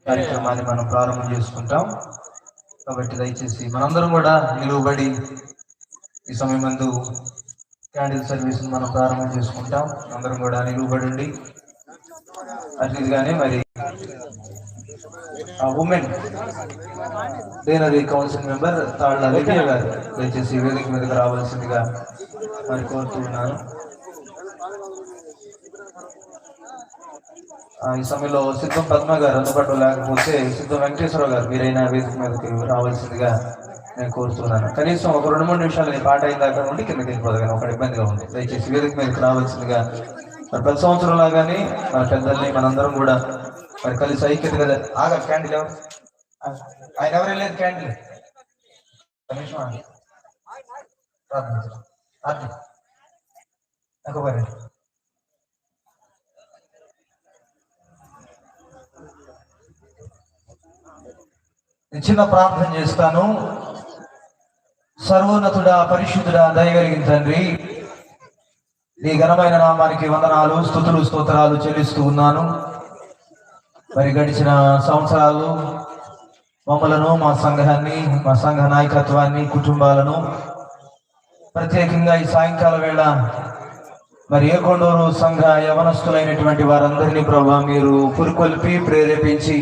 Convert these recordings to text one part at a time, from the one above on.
కార్యక్రమాన్ని మనం ప్రారంభం చేసుకుంటాం. కాబట్టి దయచేసి మనందరం కూడా నిలువబడి ఈ సమయమందు క్యాండిల్ సర్వీస్ మనం ప్రారంభం చేసుకుంటాం. అందరం కూడా నిలువబడి అట్లీగానే మరి ఉమెన్ దేనది కౌన్సిల్ మెంబర్ తాళ్ళ లివియా గారు దయచేసి వేదిక మీదకి రావాల్సిందిగా మరి కోరుతున్నాను. ఈ సమయంలో సిద్ధం పద్మ గారు అందుబాటులో లేకపోతే సిద్ధం వెంకటేశ్వరరావు గారు మీరైనా వేదిక మీదకి రావాల్సిందిగా నేను కోరుతున్నాను. కనీసం ఒక 2-3 నిమిషాలు ఈ పాట అయిన దాకా ఉండి కిందకి వెళ్ళిపోదు కానీ ఒక ఇబ్బందిగా ఉంది. దయచేసి వేదిక మీదకి రావాల్సిందిగా మరి ప్రతి సంవత్సరం లాగానే మన పెద్దల్ని మనందరం కూడా మరి కలిసి ఐక్యత కదా. క్యాండిల్ ఎవరు ఆయన ఎవరు వెళ్ళలేదు క్యాండిల్ చిన్న ప్రార్థన చేస్తాను. సర్వోన్నతుడా, పరిశుద్ధుడా, దయగలిగిన తండ్రి, నీ ఘనమైన నామానికి వందనాలు, స్తుతులు, స్తోత్రాలు చెల్లిస్తూ ఉన్నాను. మరి గడిచిన సంవత్సరాలు మమ్మలను, మా సంఘాన్ని, మా సంఘ నాయకత్వాన్ని, కుటుంబాలను, ప్రత్యేకంగా ఈ సాయంకాల వేళ మరి ఏకొండూరు సంఘ యవనస్తులైనటువంటి వారందరినీ ప్రభావ మీరు పురుకొల్పి ప్రేరేపించి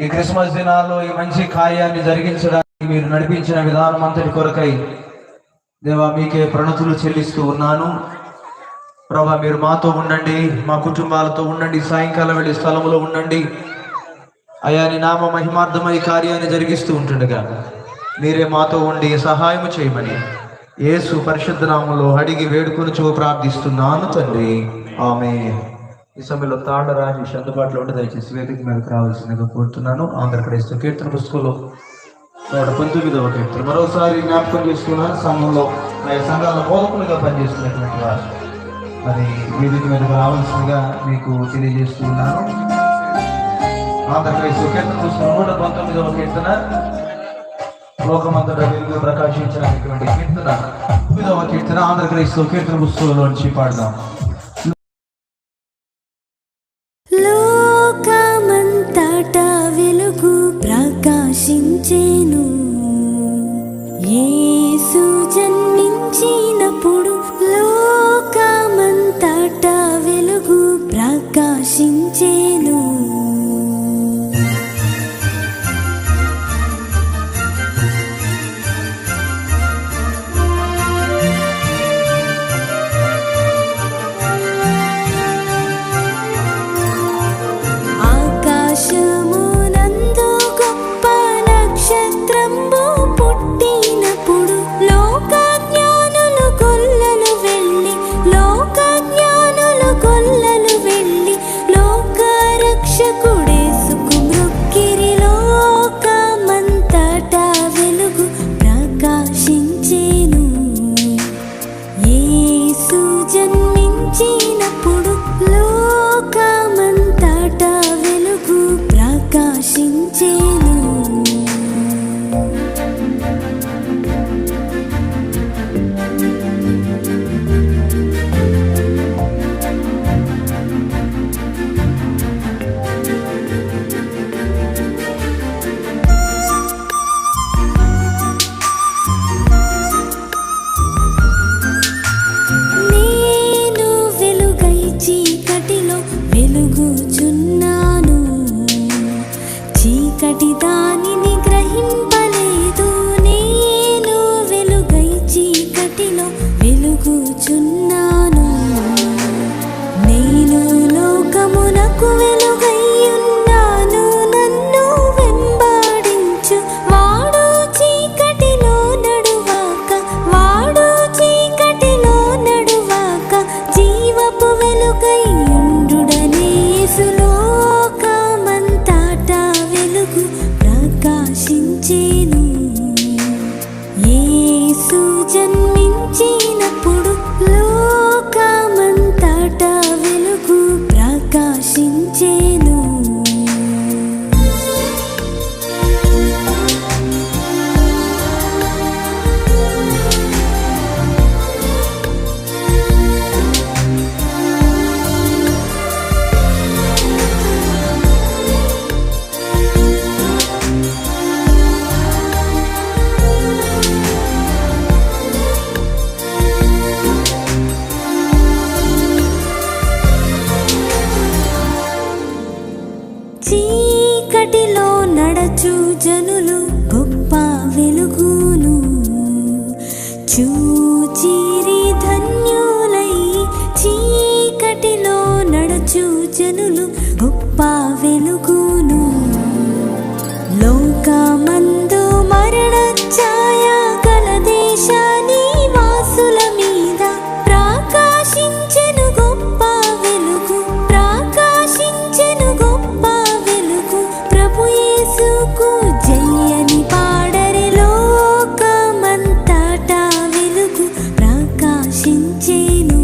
ఈ క్రిస్మస్ దినాల్లో ఈ మంచి కార్యాన్ని జరిగించడానికి మీరు నడిపించిన విధానం అంతటి కొరకై దేవా మీకే ప్రణతులు చెల్లిస్తూ ఉన్నాను. ప్రభా మీరు మాతో ఉండండి, మా కుటుంబాలతో ఉండండి, సాయంకాలం వెళ్ళి స్థలంలో ఉండండి. అయా నీ నామ మహిమార్థమై కార్యాన్ని జరిగిస్తూ ఉంటుండగా మీరే మాతో ఉండి సహాయం చేయమని యేసు పరిశుద్ధ నామములో అడిగి వేడుకొని ప్రార్థిస్తున్నాను తండ్రి, ఆమేన్. ఈ సమయంలో తాండ రాజేష్ అందుబాటులో ఉంటే దయచేసి వేదిక మీదకి రావాల్సిందిగా కోరుతున్నాను. ఆంధ్రప్రదేశ్ కీర్తన పుస్తకంలో 119వ కీర్తన మరోసారి జ్ఞాపకం చేసుకున్నాను. సంఘంలో సంఘాల బోధకులుగా పనిచేస్తున్నటువంటి వారు మరి వేదిక మీదకి రావాల్సిందిగా మీకు తెలియజేస్తున్నాను. ఆంధ్రప్రదేశ్ కీర్తన పుస్తకం 119వ కీర్తన లోకమంతటా వెలుగు ప్రకాశించినటువంటి కీర్తన 9వ కీర్తన ఆంధ్రప్రదేశ్ కీర్తన పుస్తకంలోంచి పాడదాం. లోకమంతటా వెలుగు ప్రకాశించెను, యేసు జన్మించినప్పుడు లోకమంతటా వెలుగు ప్రకాశించెను. ఆకాశమునందు గొప్ప నక్షత్రంబు పుట్టినప్పుడు లోకజ్ఞానులు గొల్లలు వెళ్ళి లోకరక్షకుడేసుకు మ్రొక్కిరి. లోకమంతటా వెలుగు ప్రకాశించెను, యేసు జన్మించినప్పుడు లోకమంతటా వెలుగు ప్రకాశించెను. నేను వెలుగై చీకటిలో వెలుగుచున్నాను, చీకటి దానిని గ్రహింపలేదు. నేను వెలుగై చీకటిలో వెలుగుచున్నాను, నేను లోకమునకు వెలుగై ఉన్నాను. నన్ను వెంబడించు వాడు చీకటిలో నడువాక జీవపు వెలుగై ఉండుడనే. యేసు లోకమంతటా వెలుగు ప్రకాశించెను. చీకటిలో నడచు జనులు గొప్ప వెలుగును చూచిరి ధన్యులై. చీకటిలో నడచు జనులు గొప్ప వెలుగును. లోకమందు మరణ ఛాయ గల దేశాని వాసుల మీద ప్రకాశించెను గొప్ప వెలుగు. ప్రకాశించెను గొప్ప వెలుగు. ప్రభు యేసుకు జయని పాడరి. లోకమంతటా వెలుగు ప్రకాశించెను.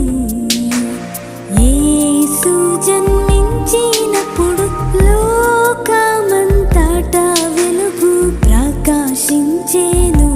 యేసు జన్మించినప్పుడు లోకమంతటా వెలుగు ప్రకాశించెను.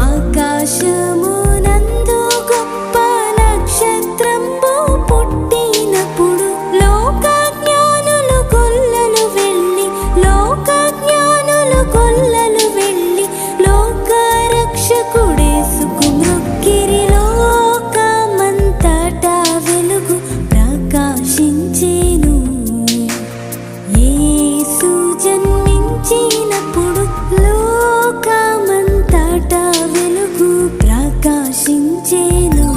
ఆకాశమునందు గొప్ప నక్షత్రంబు పుట్టినప్పుడు లోకజ్ఞానులు గొల్లలు వెళ్ళి. లోకజ్ఞానులు గొల్లలు వెళ్ళి లోకరక్షకుడేసుకు మ్రొక్కిరి. లోకమంతటా వెలుగు ప్రకాశించెను. యేసు జన్మించినప్పుడు లోకమంతటా వెలుగు ప్రకాశించెను.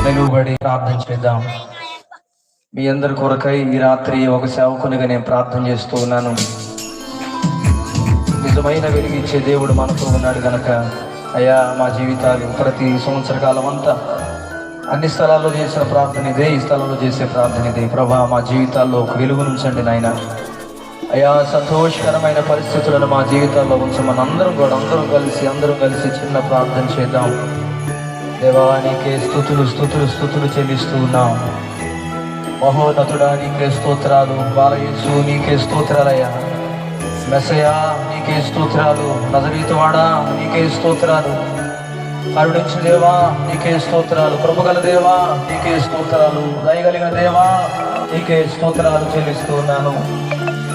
నిలువబడి ప్రార్థన చేద్దాం. మీ అందరి కొరకై ఈ రాత్రి ఒక సేవకునిగా నేను ప్రార్థన చేస్తూ ఉన్నాను. నిజమైన వెలిగించే దేవుడు మనతో ఉన్నాడు గనక అయ్యా మా జీవితాలు ప్రతి సంవత్సర కాలం అంతా అన్ని స్థలాల్లో చేసిన ప్రార్థన ఇదే, ఈ స్థలంలో చేసే ప్రార్థన ఇదే. ప్రభా మా జీవితాల్లో ఒక వెలుగు ఉంచండి నాయన. అయ్యా సంతోషకరమైన పరిస్థితులను మా జీవితాల్లో ఉంచమని అందరం కలిసి చిన్న ప్రార్థన చేద్దాం. దేవా నీకే స్తుతులు చెల్లిస్తూ ఉన్నాం. మహోన్నతుడా నీకే స్తోత్రాలు. బాలయేసు నీకే స్తోత్రాలయ్యా. మెస్సయా నీకే స్తోత్రాలు. నజరేతువాడా నీకే స్తోత్రాలు. కరుణించిన దేవా నీకే స్తోత్రాలు. కృపగల దేవా నీకే స్తోత్రాలు. దయగలిగిన దేవా నీకే స్తోత్రాలు చెల్లిస్తూ ఉన్నాను.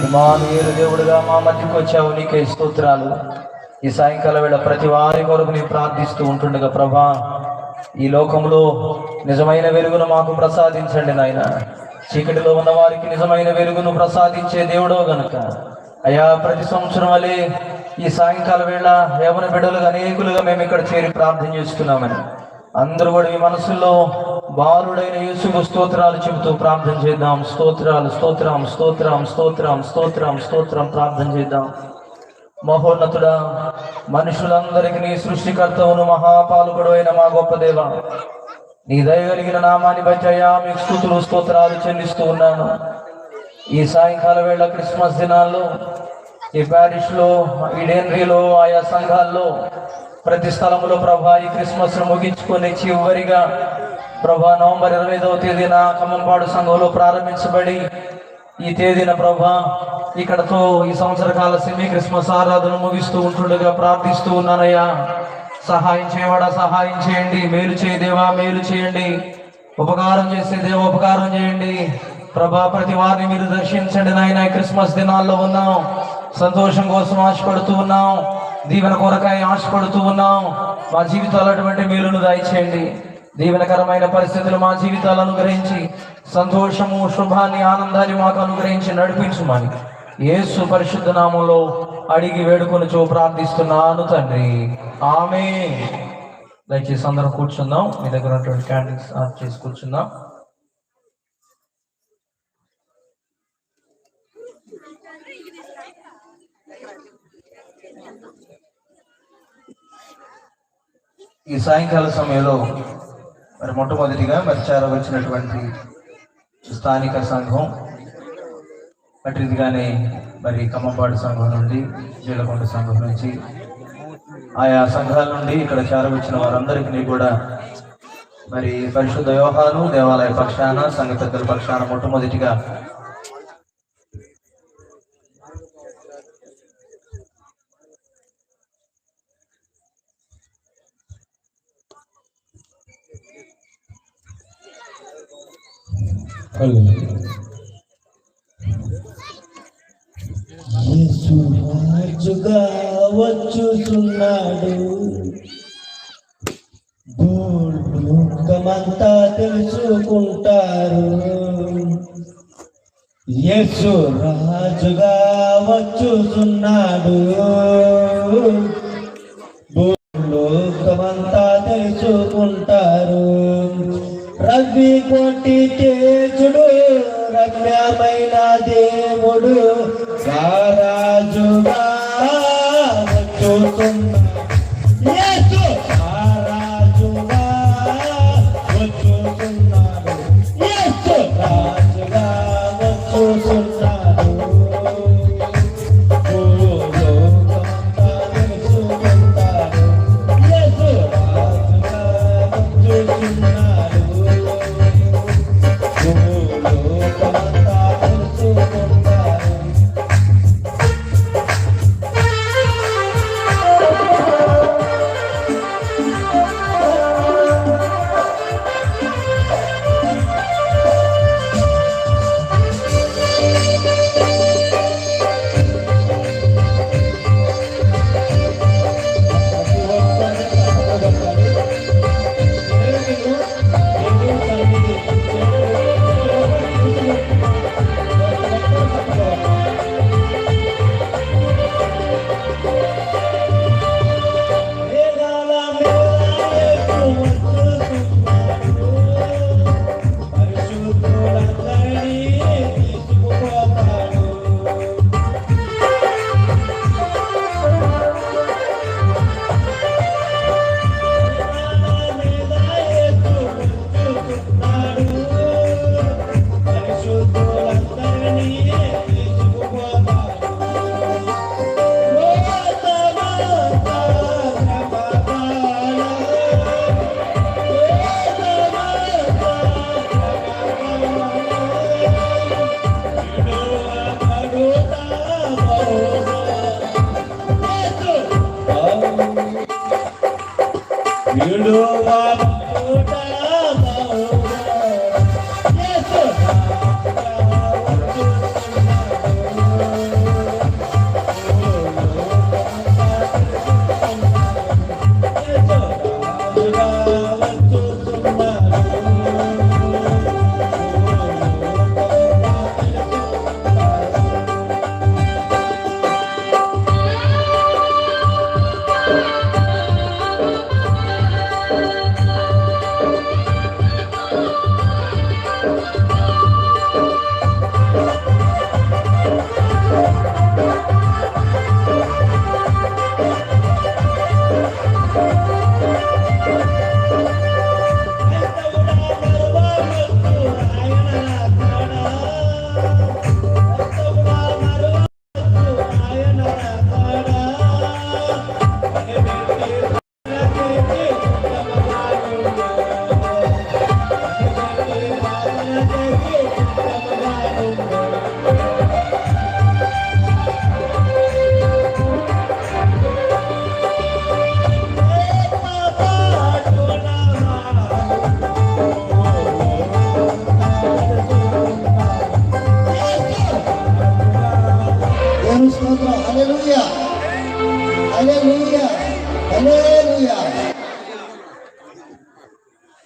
ఇమ్మానుయేలు దేవుడుగా మా మధ్యకు వచ్చావు, నీకే స్తోత్రాలు. ఈ సాయంకాల వేళ ప్రతి వారి కొరకు నీ ప్రార్థిస్తూ ఉంటుండగా ప్రభా ఈ లోకంలో నిజమైన వెలుగును మాకు ప్రసాదించండి నాయన. చీకటిలో ఉన్న వారికి నిజమైన వెలుగును ప్రసాదించే దేవుడో గనుక అయ్యా ప్రతి సంవత్సరం వలె ఈ సాయంకాల వేళ యవన బిడ్డలుగా అనేకులుగా మేము ఇక్కడ చేరి ప్రార్థన చేస్తున్నామని అందరూ కూడా మీ మనసుల్లో బాలుడైన యేసుకు స్తోత్రాలు చెబుతూ ప్రార్థన చేద్దాం. స్తోత్రం ప్రార్థన చేద్దాం. మహోన్నతుడా, మనుషులందరికీ నీ సృష్టికర్తవును మహాపాలకుడు అయిన మా గొప్ప దేవ, నీ దయగలిగిన నామాన్ని బట్టి అయ్యా మీకు స్తోత్రాలు చెల్లిస్తూ ఉన్నాను. ఈ సాయంకాల వేళ క్రిస్మస్ దినాల్లో ఈ ప్యారిష్ లో, ఈ డేన్రీలో, ఆయా సంఘాల్లో ప్రతి స్థలంలో ప్రభా ఈ క్రిస్మస్ ను ముగించుకొని చివరిగా ప్రభా నవంబర్ 25వ తేదీన ఖమ్మంపాడు సంఘంలో ప్రారంభించబడి ఈ తేదీన ప్రభా ఇక్కడతో ఈ సంవత్సర కాల సెమీ క్రిస్మస్ ఆరాధన ముగిస్తూ ఉంటుండగా ప్రార్థిస్తూ ఉన్నానయ్యా. సహాయం చేయవాడా సహాయం చేయండి. మేలు చేయ దేవా మేలు చేయండి. ఉపకారం చేసే దేవా ఉపకారం చేయండి. ప్రభా ప్రతి వారిని మీరు దర్శించండి నాయన. క్రిస్మస్ దినాల్లో ఉన్నాం, సంతోషం కోసం ఆశపడుతూ ఉన్నాం, దీవెన కొరకాయ ఆశపడుతూ ఉన్నాం. మా జీవితాలు అటువంటి మేలును దయచేయండి. దీవెనకరమైన పరిస్థితులు మా జీవితాలను గ్రహించి సంతోషము, శుభాన్ని, ఆనందాన్ని మాకు అనుగ్రహించి నడిపించుమని యేసు పరిశుద్ధ నామంలో అడిగి వేడుకొనుచు ప్రార్థిస్తున్నాను తండ్రి, ఆమేన్. దయచేసి అందరం కూర్చుందాం. మీ దగ్గర ఉన్నటువంటి క్యాండిల్స్ ఆఫ్ చేసి కూర్చుందాం. ఈ సాయంకాల సమయంలో మరి మొట్టమొదటిగా మరి చేరవచ్చినటువంటి స్థానిక సంఘం, అటుగానే మరి ఖమ్మంపాడు సంఘం నుండి, జీలకొండ సంఘం నుంచి, ఆయా సంఘాల నుండి ఇక్కడ చేరవచ్చిన వారందరికీ కూడా మరి పరిశుద్ధ యోహాను దేవాలయ పక్షాన, సంఘ పెద్దల పక్షాన మొట్టమొదటిగా యేసు రాజుగా వచ్చుచున్నాడు, భూలోకమంతా తెలుసుకుంటారు. యేసు రాజుగా వచ్చుచున్నాడు, భూలోకమంతా తెలుసుకుంటారు. రవి కోటి తేజుడు, రమ్యమైన దేవుడు, రారాజుగా వచ్చుచున్నాడు. యేసు రారాజుగా వచ్చుచున్నాడు, యేసు రాజుగా వచ్చుచున్నాడు. భూలోకమంతా తెలుసుకుంటారు, యేసు రాజుగా వచ్చుచున్నాడు. భూలోకమంతా తెలుసుకుంటారు.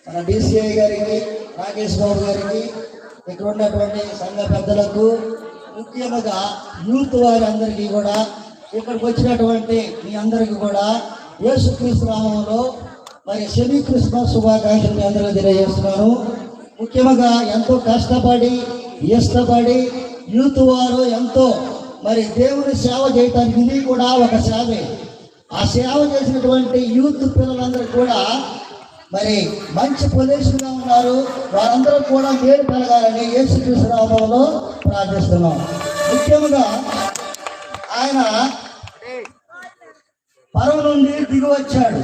మన DCI గారికి, రాకేష్ బాబు గారికి, ఇక్కడ ఉన్నటువంటి సంఘ పెద్దలకు, ముఖ్యంగా యూత్ వారందరికీ కూడా, ఇక్కడికి వచ్చినటువంటి మీ అందరికీ కూడా యేసుక్రీస్తు నామములో మరి సెమీ క్రిస్మస్ శుభాకాంక్షలు మీ అందరికీ తెలియజేస్తున్నాను. ముఖ్యంగా ఎంతో కష్టపడి ఇష్టపడి యూత్ వారు ఎంతో మరి దేవుని సేవ చేయటానికి ఇది కూడా ఒక సేవే. ఆ సేవ చేసినటువంటి యూత్ పిల్లలందరూ కూడా మరి మంచి పొజిషన్గా ఉన్నారు. వారందరూ కూడా మేలు కలగాలని యేసుక్రీస్తు నామములో ప్రార్థిస్తున్నాం. ముఖ్యంగా ఆయన పరమ నుండి దిగి వచ్చాడు.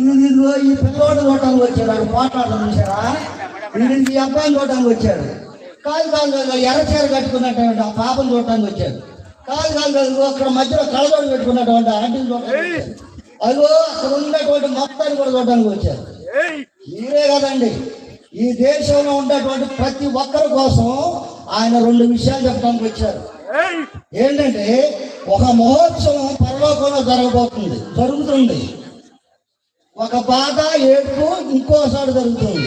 ఇదిగో ఈ పిల్లవాడు చూడటానికి వచ్చాడు. ఆయన మాట్లాడడం చూసారా? ఈ అబ్బాయిని చూడటానికి వచ్చాడు. కాదు ఎర్రచీర కట్టుకున్నటువంటి ఆ పాపను చూడటానికి వచ్చాడు. కాదు అక్కడ మధ్యలో కళ్ళజోడు పెట్టుకున్నటువంటి ఆంటీని చూడటానికి వచ్చాడు. అదిగో అక్కడ ఉన్నటువంటి మొత్తాన్ని కూడా చూడటానికి వచ్చారు. మీరే కదండి, ఈ దేశంలో ఉన్నటువంటి ప్రతి ఒక్కరి కోసం ఆయన 2 విషయాలు చెప్పడానికి వచ్చారు. ఏంటంటే, ఒక మహోత్సవం పరలోకంలో జరుగుతుంది. ఒక బాధ ఏడుపు ఇంకోసారి జరుగుతుంది.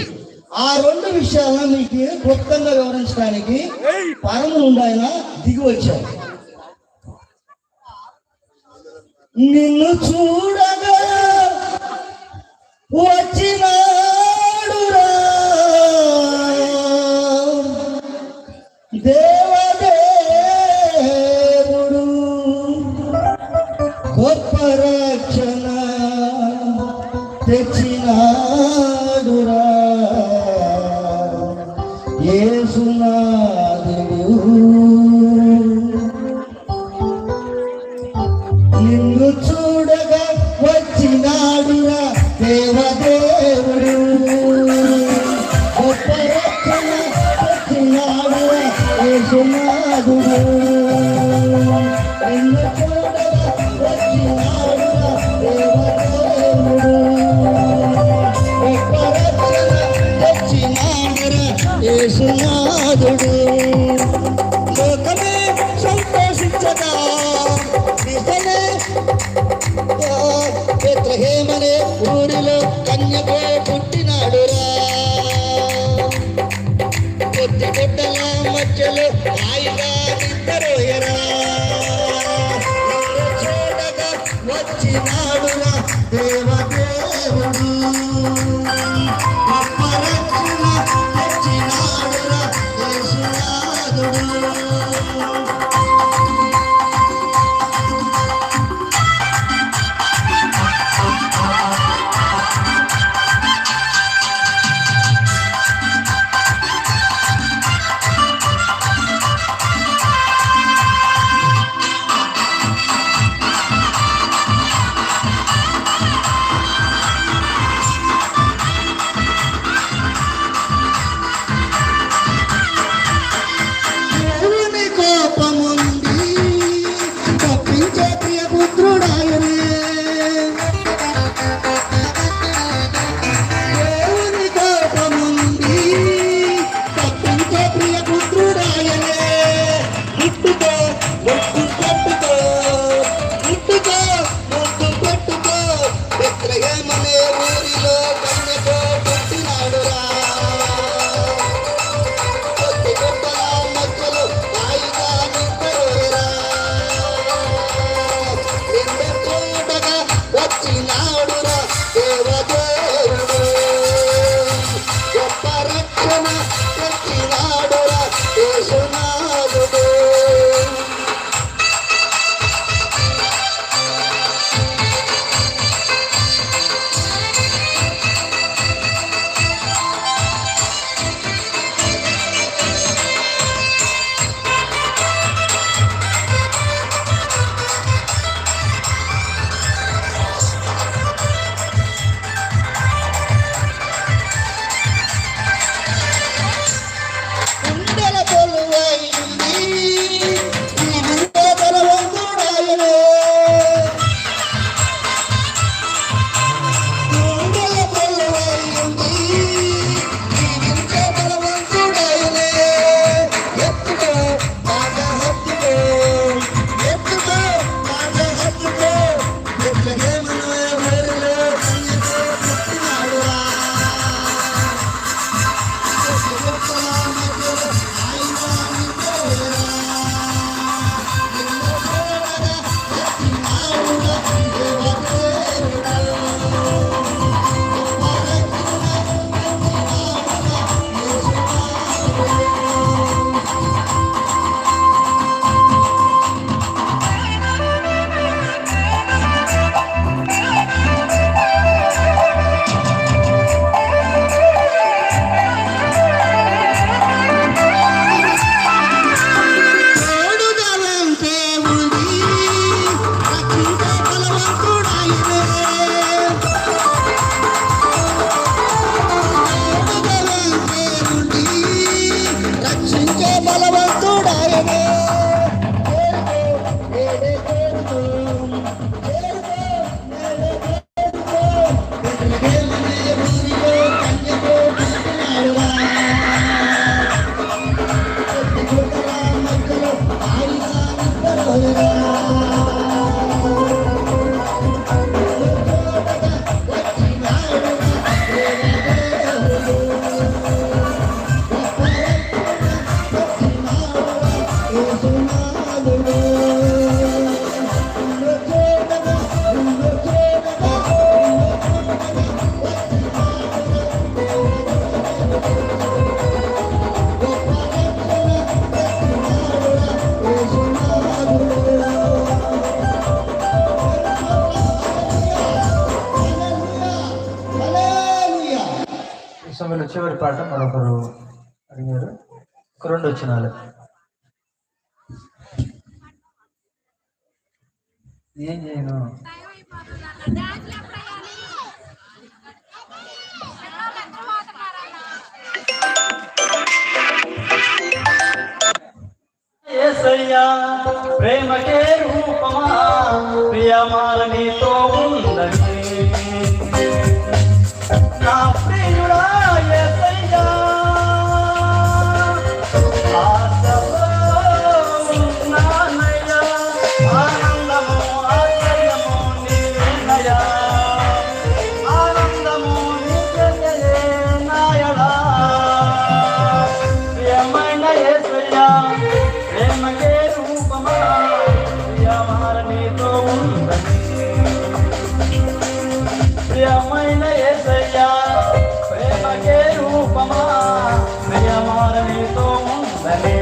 ఆ 2 విషయాలను మీకు క్లుప్తంగా వివరించడానికి పరము నుండి ఆయన దిగి వచ్చారు. నిన్ను చూడగా వచ్చినాడురా దేవదేవుడు, గొప్ప రక్షణ తెచ్చినాడురా యేసునాథుడు. నిన్ను చూడగా వచ్చినాడురా దేవదేవుడు, గొప్ప రక్షణ తెచ్చినాడురా యేసునాథుడు. నిన్ను చూడగా వచ్చినాడురా దేవదేవుడు, గొప్ప రక్షణ తెచ్చినాడురా యేసునాథుడు. లోకమే సంతోషించగా నిజమే బెత్లెహేమనే ఊరిలో కన్యకు పుట్టినాడురా. కొద్ది గుడ్డల మధ్యలో హాయిగా నిద్రపోయరా. చూడగా వచ్చినాడురా దేవదేవుడు, గొప్ప రక్షణ తెచ్చినాడురా యేసునాథుడు. ఈ సమయంలో చివరి పాట మరొకరు అడిగారు. ఒక 2 వచనాలు. ఏం చేయను యేసయ్యా ప్రేమకే రూపమా ప్రియమాల నీతో ఉందని నా ప్రియుడా యేసయ్యా ఆశలో ఉన్నానయ్యా ఆనందము ఆశ్చర్యము నీవేనయ్యా ఆనందము నీకే నాయడా ప్రియమైన యేసయ్యా ప్రేమకే రూపమా ప్రియమాల నీతో ఉందని ప్రియమైన యేసయ్యా ప్రేమకే రూపమా ప్రియమాల నీతో ఉందని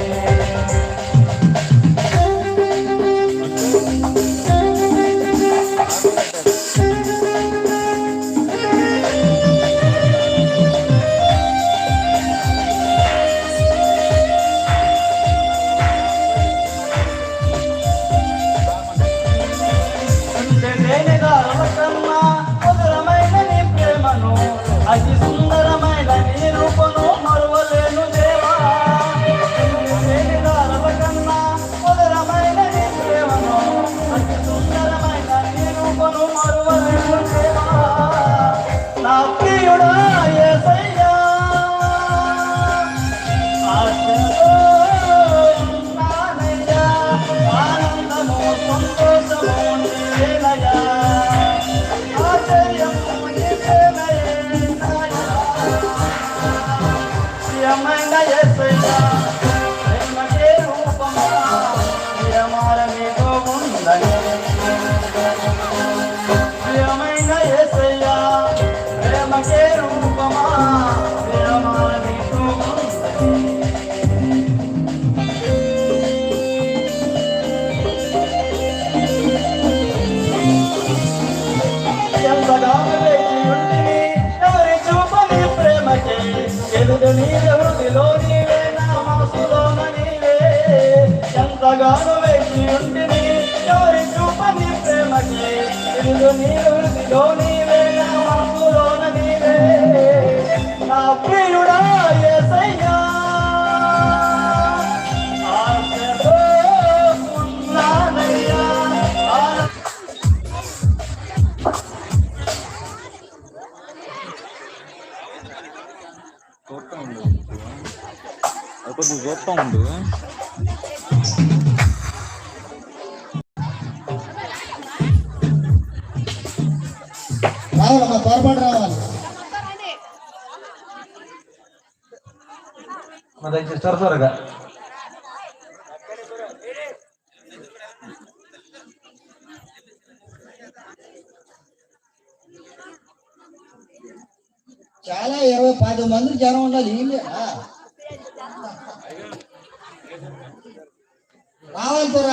అతి సుందరమైన నీ రూపను మరువలేను దేవా కన్నా మధురమైన నీ ప్రేమను అతి సుందరమైన నీ రూపను మరువలేను దేవా నా ప్రియుడా యేసయ్యా ఆశతో ఉన్నానయ్యా ఆనందము సంతోషము నీవేనయ్యా ఆశ్చర్యము నీవేనయ్యా ప్రియమైన యేసయ్యా ప్రేమకే రూపమా ప్రియమాల నీతో ఉందని ప్రియమైన యేసయ్యా ప్రేమకే రూపమా ప్రియమాల నీతో ఉందని ఎంతగా వేచి ఉంటిని ఎవరి చూపని ప్రేమకే ఎదుట నీవే హృదిలో నీవే నా మనసులోన నీవే ఎంతగానో వేచి ఉంటిని ఎవరి చూపని ప్రేమకే ఎదుట నీవే హృదిలో నీవే నా మనసులోన నీవే నా ప్రియుడా యేసయ్యా ఆశతో ఉన్నానయ్యా కొద్దిగా చూస్తా ఉండు. రావాలమ్మా, త్వరపడి రావాలి. దయచేసి త్వరగా చాలా 20-10 మంది జనం ఉండాలి. వీళ్ళేనా రావాలి త్వర.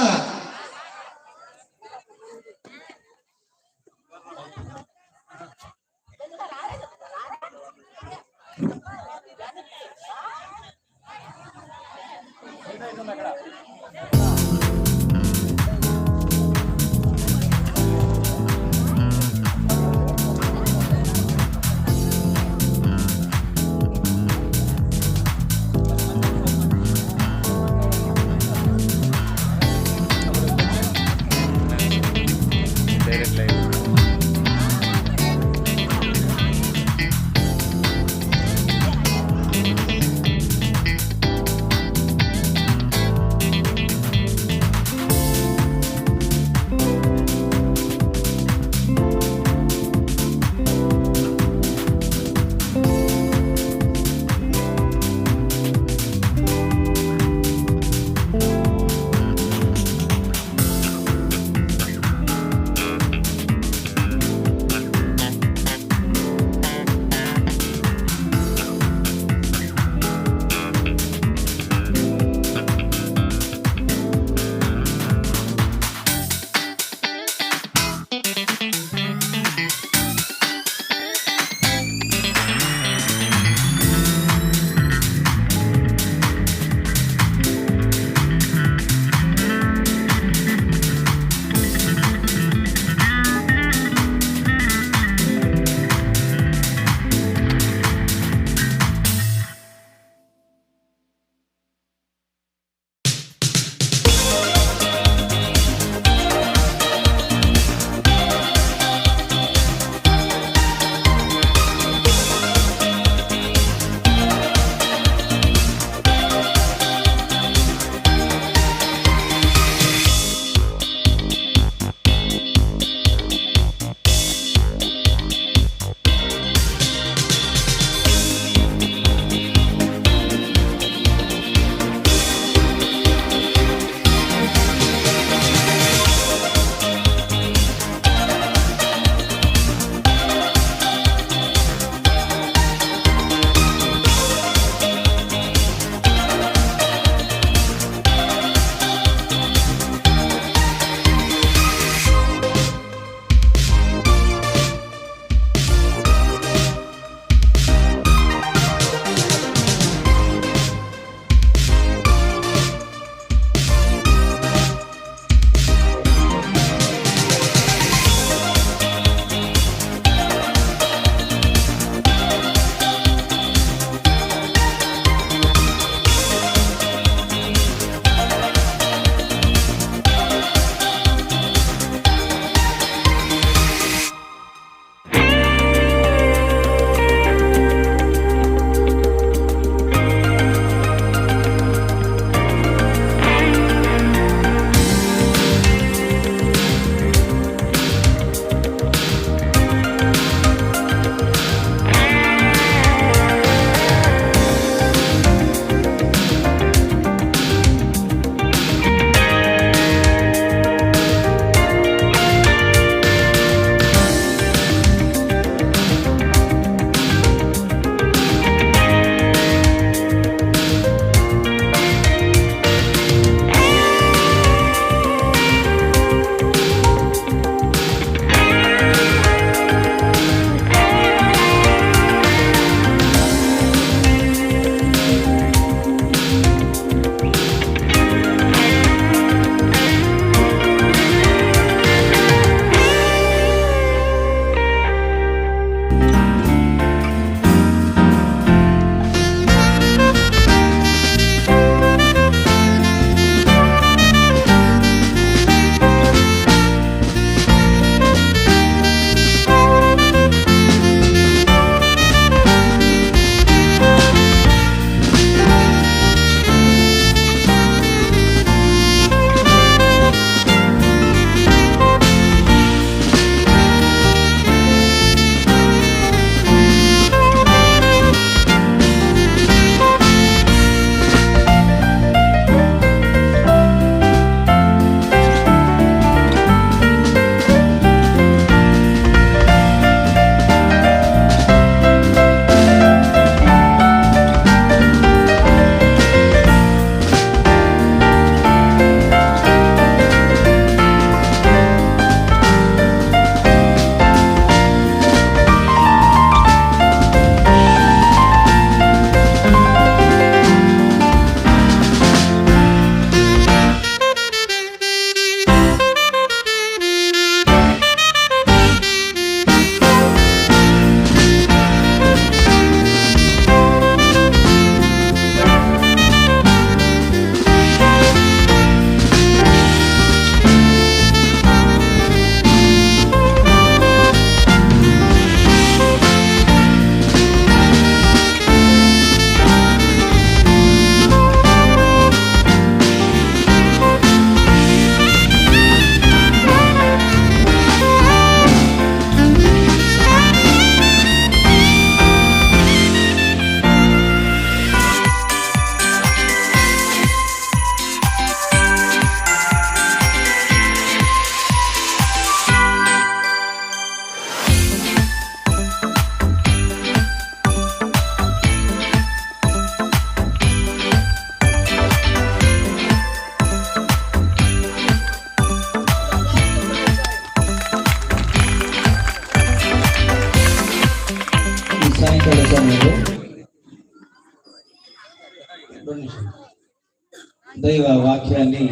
దైవ వాక్యాన్ని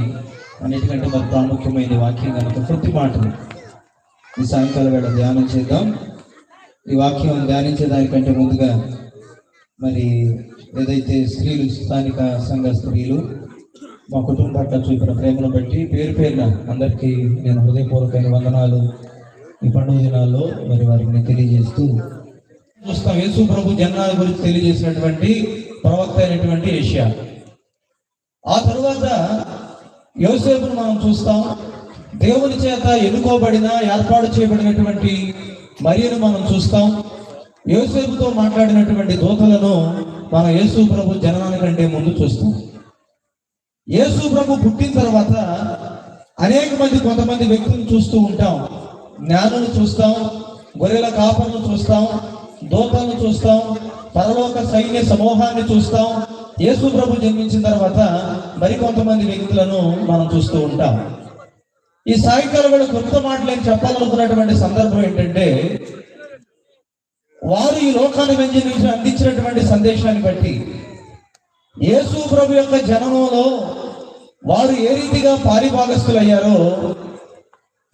అన్నిటికంటే మరి ప్రాముఖ్యమైన వాక్యం కనుక కొద్ది మాటలు ఈ సాయంకాల వేళ ధ్యానం చేద్దాం. ఈ వాక్యం ధ్యానించే దానికంటే ముందుగా మరి ఏదైతే స్త్రీలు, స్థానిక సంఘ స్త్రీలు మా కుటుంబం పట్ల చూపిన ప్రేమను బట్టి పేరు పేరున అందరికీ నేను హృదయపూర్వకమైన వందనాలు ఈ పండుగ దినాల్లో మరి వారికి నేను తెలియజేస్తూ చూస్తాం. యేసు ప్రభు జననాల గురించి తెలియజేసినటువంటి ప్రవక్త అయినటువంటి యెషయా. ఆ తరువాత యోసేపును మనం చూస్తాం. దేవుని చేత ఎన్నుకోబడిన, ఏర్పాటు చేయబడినటువంటి మరియను మనం చూస్తాం. యోసేపుతో మాట్లాడినటువంటి దూతలను మనం యేసు ప్రభు జననానికంటే ముందు చూస్తాం. యేసు ప్రభు పుట్టిన తర్వాత అనేక మంది, కొంతమంది వ్యక్తులను చూస్తూ ఉంటాం. జ్ఞానులు చూస్తాం, గొర్రెల కాపర్లను చూస్తాం, దూతలను చూస్తాం, పరలోక సైన్య సమూహాన్ని చూస్తాం. యేసు ప్రభు జన్మించిన తర్వాత మరికొంతమంది వ్యక్తులను మనం చూస్తూ ఉంటాం. ఈ సాయంకాలం వేళ కొత్త మాటలు ఏం చెప్పాలనుకున్నటువంటి సందర్భం ఏంటంటే, వారు ఈ లోకాన్ని అందించినటువంటి సందేశాన్ని బట్టి యేసు ప్రభు యొక్క జననంలో వారు ఏ రీతిగా పారిభాగస్తులయ్యారో,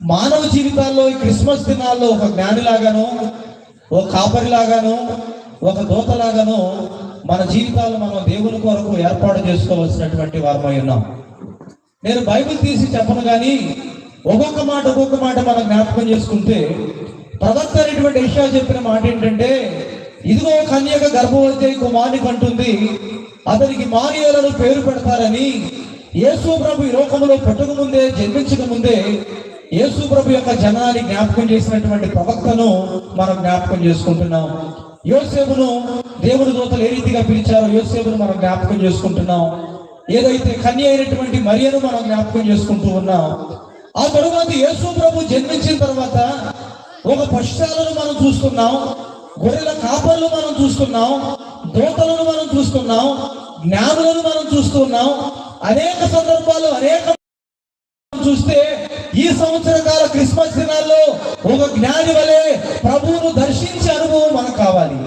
మానవ జీవితాల్లో ఈ క్రిస్మస్ దినాల్లో ఒక జ్ఞానిలాగానో, ఒక కాపరిలాగానో, ఒక దూతలాగానో మన జీవితాలు మనం దేవుని కొరకు ఏర్పాటు చేసుకోవాల్సినటువంటి వారమై ఉన్నాం. నేను బైబిల్ తీసి చెప్పను కానీ ఒక్కొక్క మాట మనం జ్ఞాపకం చేసుకుంటే, ప్రవక్త అయినటువంటి యెషయా చెప్పిన మాట ఏంటంటే, ఇదిగో కన్యక గర్భవతి కుమారుని కంటుంది, అతనికి ఇమ్మానుయేలు పేరు పెడతారని యేసు ప్రభు ఈ లోకంలో పుట్టక ముందే, జన్మించక ముందే యేసు ప్రభు యొక్క జనాన్ని జ్ఞాపకం చేసినటువంటి ప్రవక్తను మనం జ్ఞాపకం చేసుకుంటున్నాం. యోసేపును దేవుని దూతలు ఏ రీతిగా పిలిచారో యోసేపును మనం జ్ఞాపకం చేసుకుంటున్నాం. ఏదైతే కన్య అయినటువంటి మరియను మనం జ్ఞాపకం చేసుకుంటూ ఉన్నాం. ఆ తరువాత యేసు ప్రభు జన్మించిన తర్వాత ఒక పశుశాలను మనం చూస్తున్నాం, గొర్రెల కాపర్లు మనం చూస్తున్నాం, దూతలను మనం చూస్తున్నాం, జ్ఞానులను మనం చూస్తున్నాం. అనేక సందర్భాలు చూస్తే ఈ సంవత్సర కాల క్రిస్మస్ దినాల్లో ఒక జ్ఞాని వలె ప్రభువును దర్శించే అనుభవం మనకు కావాలి.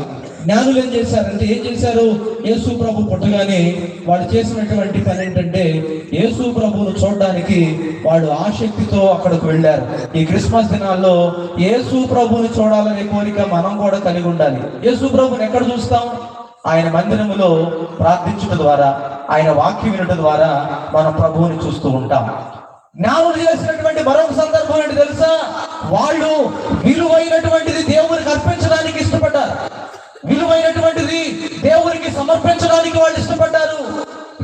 జ్ఞానులు ఏం చేశారు? యేసు ప్రభు పుట్టగానే వాడు చేసినటువంటి పని ఏంటంటే, యేసు ప్రభువును చూడడానికి వాడు ఆసక్తితో అక్కడికి వెళ్ళారు. ఈ క్రిస్మస్ దినాల్లో యేసు ప్రభువుని చూడాలనే కోరిక మనం కూడా కలిగి ఉండాలి. యేసు ప్రభువుని ఎక్కడ చూస్తాం? ఆయన మందిరములో ప్రార్థించడం ద్వారా, ఆయన వాక్యం వినడం ద్వారా మనం ప్రభువుని చూస్తూ ఉంటాం. జ్ఞానులు చేసినటువంటి మరొక సందర్భం ఏంటి తెలుసా? వాళ్ళు విలువైనటువంటిది దేవునికి అర్పించడానికి ఇష్టపడ్డారు. విలువైనటువంటిది దేవునికి సమర్పించడానికి వాళ్ళు ఇష్టపడ్డారు.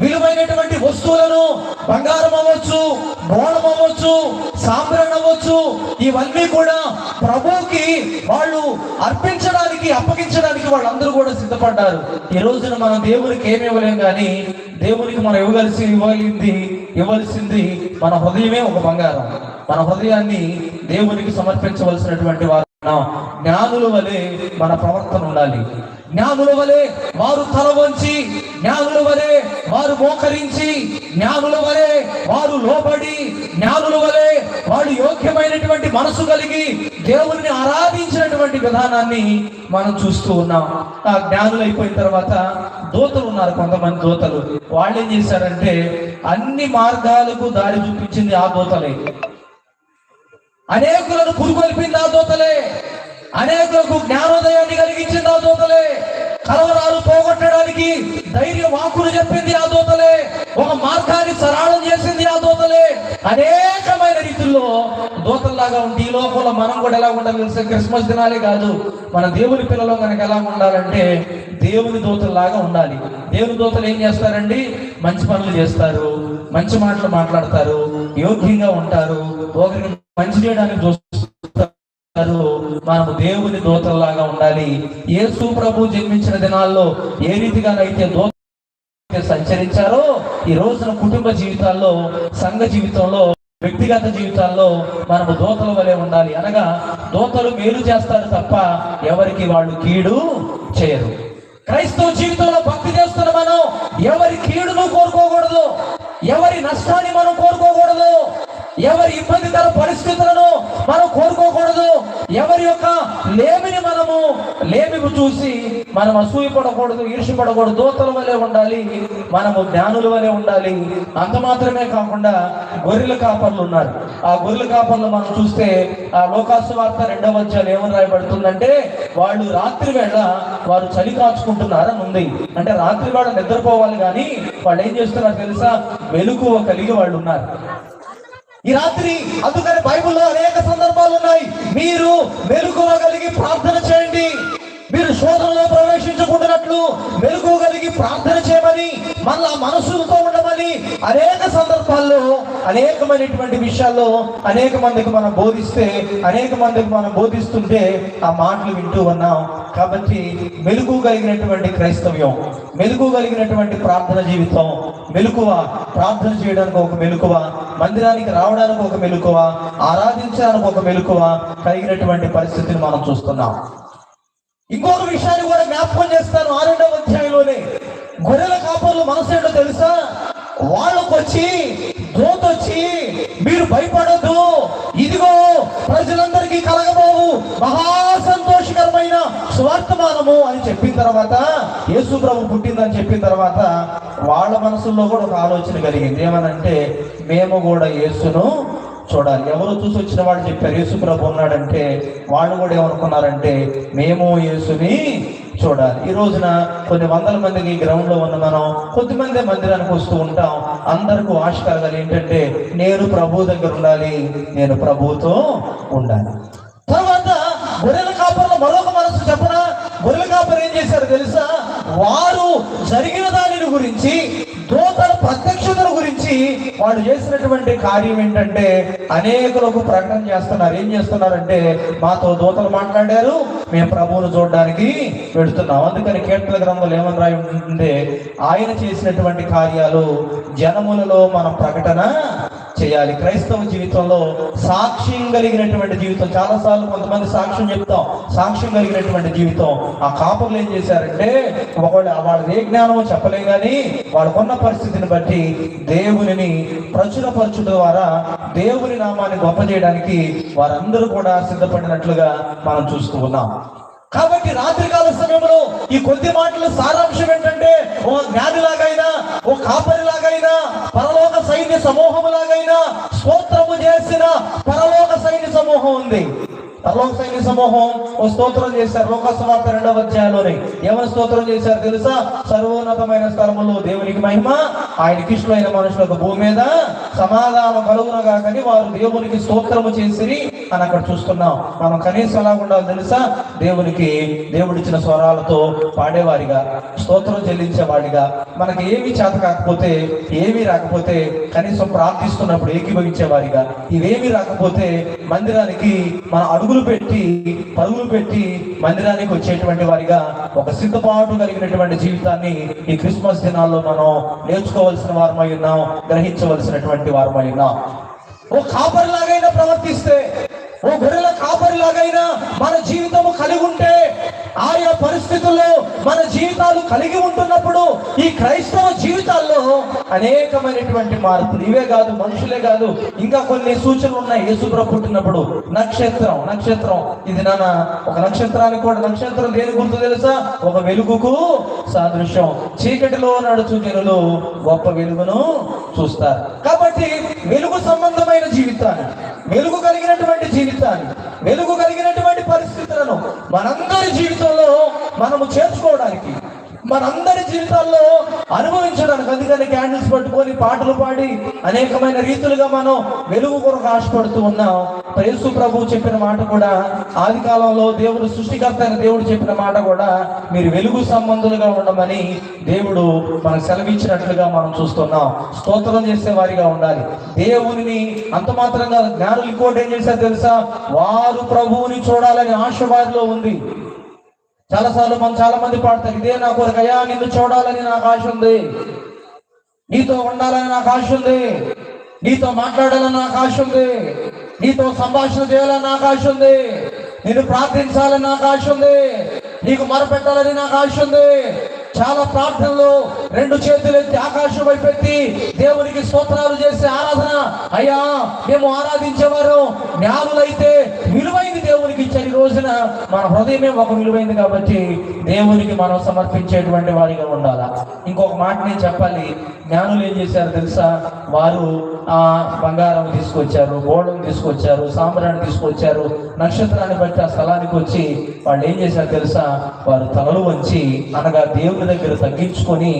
విలువైనటువంటి వస్తువులను, బంగారం అవ్వచ్చు, గోళం అవ్వచ్చు, సాంబ్రాణి అవ్వచ్చు, ఇవన్నీ కూడా ప్రభువుకి వాళ్ళు అర్పించడానికి, అప్పగించడానికి వాళ్ళందరూ కూడా సిద్ధపడ్డారు. ఈ రోజున మనం దేవునికి ఏమి ఇవ్వలేం, కానీ దేవునికి మనం ఇవ్వాల్సింది మన హృదయమే ఒక బంగారం. మన హృదయాన్ని దేవునికి సమర్పించవలసినటువంటి వారు జ్ఞానుల వలె మన ప్రవర్తన ఉండాలి. జ్ఞానుల వలె వారు తల వంచి, జ్ఞానుల వలె వారు మోకరించి, జ్ఞానుల వలె వారు లోబడి, జ్ఞానుల వలె వాడు యోగ్యమైనటువంటి మనసు కలిగి దేవుని ఆరాధించినటువంటి విధానాన్ని మనం చూస్తూ ఉన్నాం. ఆ జ్ఞానులు అయిపోయిన తర్వాత దూతలు ఉన్నారు, కొంతమంది దూతలు. వాళ్ళు ఏం చేశారంటే, అన్ని మార్గాలకు దారి చూపించింది ఆ దూతలే. అనేకులను పురుగొల్పింది ఆ దూతలే. అనేకులకు జ్ఞానోదయాన్ని కలిగించింది ఆ దూతలే. కలవరాలు పోగొట్టడానికి ధైర్య వాక్కులు చెప్పింది ఆ దూతలే. ఒక మార్గాన్ని సరళం చేసింది ఆ దూతలే. అనేకమైన రీతుల్లో దూతల్లాగా ఉండి ఈ లోకంలో మనం కూడా ఎలా ఉండాలి తెలుసా? క్రిస్మస్ దినాలే కాదు, మన దేవుని పిల్లలు కనుక ఎలా ఉండాలంటే దేవుని దూతల్లాగా ఉండాలి. దేవుని దూతలు ఏం చేస్తారండి? మంచి పనులు చేస్తారు, మంచి మాటలు మాట్లాడతారు, యోగ్యంగా ఉంటారు, ఒకరికి మంచి చేయడానికి చూస్తారు. మనము దేవుని దూతల్లాగా ఉండాలి. యేసు ప్రభు జన్మించిన దినాల్లో ఏ రీతిగానైతే దూత సంచరించారో, ఈ రోజున కుటుంబ జీవితాల్లో, సంఘ జీవితంలో, వ్యక్తిగత జీవితాల్లో మనము దూతల వలె ఉండాలి. అనగా దూతలు మేలు చేస్తారు తప్ప ఎవరికి వాళ్ళు కీడు చేయరు. క్రైస్తవ జీవితంలో భక్తి చేస్తున్న మనం ఎవరి కీడును కోరుకోకూడదు, ఎవరి నష్టాన్ని మనం కోరుకోకూడదు, ఎవరి ఇబ్బందికర పరిస్థితులను మనం కోరుకోకూడదు. ఎవరి యొక్క లేమిని చూసి మనం అసూయపడకూడదు, ఈర్ష్యపడకూడదు. దూతల వలె ఉండాలి, మనము జ్ఞానుల వలె ఉండాలి. అంత మాత్రమే కాకుండా గొర్రెల కాపర్లు ఉన్నారు. ఆ గొర్రెల కాపర్లు మనం చూస్తే ఆ లోకాసు వార్త 2వ అధ్యాయం ఏమని రాయబడుతుందంటే, వాళ్ళు రాత్రి వేళ వారు చలి కాచుకుంటున్నారని ఉంది. అంటే రాత్రి వేళ నిద్రపోవాలి కానీ వాళ్ళు ఏం చేస్తున్నారు తెలుసా? మెలకువ కలిగి వాళ్ళు ఉన్నారు ఈ రాత్రి. అందుకని బైబిల్లో అనేక సందర్భాలు ఉన్నాయి. మీరు మెలకువ కలిగి ప్రార్థన చేయండి, మీరు శోధనలో ప్రవేశించకుండానట్లు మెలకువ కలిగి ప్రార్థన చేయమని, మళ్ళా మనసులతో ఉండమని అనేక సందర్భాల్లో అనేకమైనటువంటి విషయాల్లో అనేక మందికి మనం బోధిస్తుంటే ఆ మాటలు వింటూ ఉన్నాం. కాబట్టి మెలకువ కలిగినటువంటి క్రైస్తవ్యం, మెలకువ కలిగినటువంటి ప్రార్థన జీవితం, మెలకువ ప్రార్థన చేయడానికి ఒక మెలకువ, మందిరానికి రావడానికి ఒక మెలకువ, ఆరాధించడానికి ఒక మెలకువ కలిగినటువంటి పరిస్థితిని మనం చూస్తున్నాం. ఇంకొక విషయాన్ని కూడా జ్ఞాపకం చేస్తాను. 6వ అధ్యాయంలోనే గొర్రెల కాపర్లు మనసు ఏంటో తెలుసా? వాళ్ళకొచ్చి దూతొచ్చి మీరు భయపడద్దు, ఇదిగో ప్రజలందరికీ కలగబోవు మహా సంతోషకరమైన స్వార్థమానము అని చెప్పిన తర్వాత, యేసు ప్రభు పుట్టిందని చెప్పిన తర్వాత వాళ్ళ మనసుల్లో కూడా ఒక ఆలోచన కలిగింది. ఏమనంటే, మేము కూడా యేసును చూడాలి. ఎవరు చూసి వచ్చిన వాళ్ళు చెప్పారు యేసు ప్రభు ఉన్నాడంటే, వాళ్ళు కూడా ఏమనుకున్నారంటే మేము యేసుని చూడాలి. ఈ రోజున కొన్ని వందల మందికి గ్రౌండ్ లో ఉన్న మనం కొద్దిమంది మందిరానికి వస్తూ ఉంటాం. అందరికీ ఆశ కలగాలి ఏంటంటే, నేను ప్రభు దగ్గర ఉండాలి, నేను ప్రభువుతో ఉండాలి. తర్వాత గొర్రెల కాపర్ల మరొక మనసు చెప్పనా? గొర్రెల కాపరు ఏం చేశారు తెలుసా? వారు జరిగిన దానిని గురించి, దూతల ప్రత్యక్షతల గురించి వాళ్ళు చేసినటువంటి కార్యం ఏంటంటే, అనేకులకు ప్రకటన చేస్తున్నారు. ఏం చేస్తున్నారంటే, మాతో దూతలు మాట్లాడారు, మేము ప్రభువును చూడడానికి వెళుతున్నాం. అందుకని కీర్తన గ్రంథంలో ఏమని రాయి ఉంటుంది? ఆయన చేసినటువంటి కార్యాలు జనములలో మనం ప్రకటన చేయాలి. క్రైస్తవ జీవితంలో సాక్ష్యం కలిగినటువంటి జీవితం. చాలాసార్లు కొంతమంది సాక్ష్యం చెప్తాం, సాక్ష్యం కలిగినటువంటి జీవితం. ఆ కాపర్లు ఏం చేశారంటే, వాళ్ళది ఏ జ్ఞానమో చెప్పలేం కానీ వాళ్ళకున్న పరిస్థితిని బట్టి దేవునిని ప్రచురపరచుట ద్వారా దేవుని నామాన్ని గొప్ప చేయడానికి వారందరూ కూడా సిద్ధపడినట్లుగా మనం చూస్తూ ఉన్నాం. కాబట్టి రాత్రికాల సమయంలో ఈ కొద్ది మాటల సారాంశం ఏంటంటే, ఓ జ్ఞానిలాగైనా, ఓ కాపరిలాగైనా, పరలోక సైన్య సమూహం లాగైనా స్తోత్రము చేసిన పరలోక సైన్య సమూహం ఉంది. పరలోక సైన్య సమూహం ఓ స్తోత్రం చేశారు. లోకాసు వార్త 2వ అధ్యాయంలోనే ఏమని స్తోత్రం చేశారు తెలుసా? సర్వోన్నతమైన స్థలములో దేవునికి మహిమ, ఆయనకి ఇష్టమైన మనుషులకు భూమి మీద సమాధానం కలుగునగా కానీ వారు దేవునికి స్తోత్రము చేసిరి అని అక్కడ చూస్తున్నాం. మనం కనీసం ఎలా ఉండాలి తెలుసా? దేవుడిచ్చిన స్వరాలతో పాడేవారిగా, స్తోత్రం చెల్లించేవాడిగా, మనకి ఏమీ చేత కాకపోతే, ఏమీ రాకపోతే కనీసం ప్రార్థిస్తున్నప్పుడు ఏకీభవించేవారిగా, ఇవేమీ రాకపోతే మందిరానికి మన పరుగులు పెట్టి మందిరానికి వచ్చేటువంటి వారిగా ఒక సిద్ధపాటు కలిగినటువంటి జీవితాన్ని ఈ క్రిస్మస్ దినాల్లో మనం నేర్చుకోవాల్సిన వారమై ఉన్నాం, గ్రహించవలసినటువంటి వారమై ఉన్నాం. ఓ కాపరిలాగైనా ప్రవర్తిస్తే, ఓ గొర్రెల కాపరిలాగైనా మన జీవితము కలిగి ఉంటే, ఆయా పరిస్థితుల్లో మన జీవితాలు కలిగి ఉంటున్నప్పుడు ఈ క్రైస్తవ జీవితాల్లో అనేకమైనటువంటి మార్పులు. ఇవే కాదు, మనుషులే కాదు, ఇంకా కొన్ని సూచనలు ఉన్నాయి. యేసుప్రభు పుట్టినప్పుడు నక్షత్రం ఇది నాన్న ఒక నక్షత్రానికి కూడా, నక్షత్రం దేని గుర్తు తెలుసా? ఒక వెలుగుకు సాదృశ్యం. చీకటిలో నడుచు జనులు గొప్ప వెలుగును చూస్తారు. కాబట్టి వెలుగు సంబంధమైన జీవితాన్ని, వెలుగు కలిగినటువంటి జీవితాన్ని, వెలుగు కలిగినటువంటి పరిస్థితులను మనందరి జీవితంలో మనము చేర్చుకోవడానికి, మనందరి జీవితాల్లో అనుభవించడానికి, అందుకని క్యాండిల్స్ పట్టుకొని పాటలు పాడి అనేకమైన రీతులుగా మనం వెలుగు కొరకు ఆశపడుతూ ఉన్నాం. యేసు ప్రభు చెప్పిన మాట కూడా, ఆది కాలంలో దేవుడు సృష్టికర్త అయిన దేవుడు చెప్పిన మాట కూడా, మీరు వెలుగు సంబంధులుగా ఉండమని దేవుడు మనకు సెలవిచ్చినట్లుగా మనం చూస్తున్నాం. స్తోత్రం చేసే వారిగా ఉండాలి. దేవుని అంత మాత్రంగా జ్ఞానులు ఇంకోటి ఏం చేశారు తెలుసా? వారు ప్రభువుని చూడాలని ఆశ వారిలో ఉంది. చాలా మంది పాడతారు, ఇదే నా కోరికయ్యా, నిన్ను చూడాలని నాకు ఆశ ఉంది, నీతో ఉండాలని నాకు ఆశ ఉంది, నీతో మాట్లాడాలని నాకు ఆశ ఉంది, నీతో సంభాషణ చేయాలని నాకు ఆశ ఉంది, నిన్ను ప్రార్థించాలని నాకు ఆశ ఉంది, నీకు మొరపెట్టాలని నాకు ఆశ ఉంది. చాలా ప్రార్థనలు రెండు చేతులు ఎత్తి ఆకాశం వైపెత్తి దేవునికి స్తోత్రాలు చేసే ఆరాధన. అయ్యా మేము ఆరాధించేవారు జ్ఞానులైతే విలువైంది దేవునికి ఇచ్చారు. ఈ రోజున మన హృదయమే ఒక విలువైంది కాబట్టి దేవునికి మనం సమర్పించేటువంటి వారిగా ఉండాలా. ఇంకొక మాట నేను చెప్పాలి. జ్ఞానులు ఏం చేశారు తెలుసా? వారు బంగారం తీసుకొచ్చారు, గోళం తీసుకొచ్చారు, సాంబ్రాన్ని తీసుకొచ్చారు. నక్షత్రాన్ని బట్టి ఆ స్థలానికి వచ్చి వాళ్ళు ఏం చేశారు తెలుసా? వారు తలలు వంచి అనగా దేవుని దగ్గర తగ్గించుకొని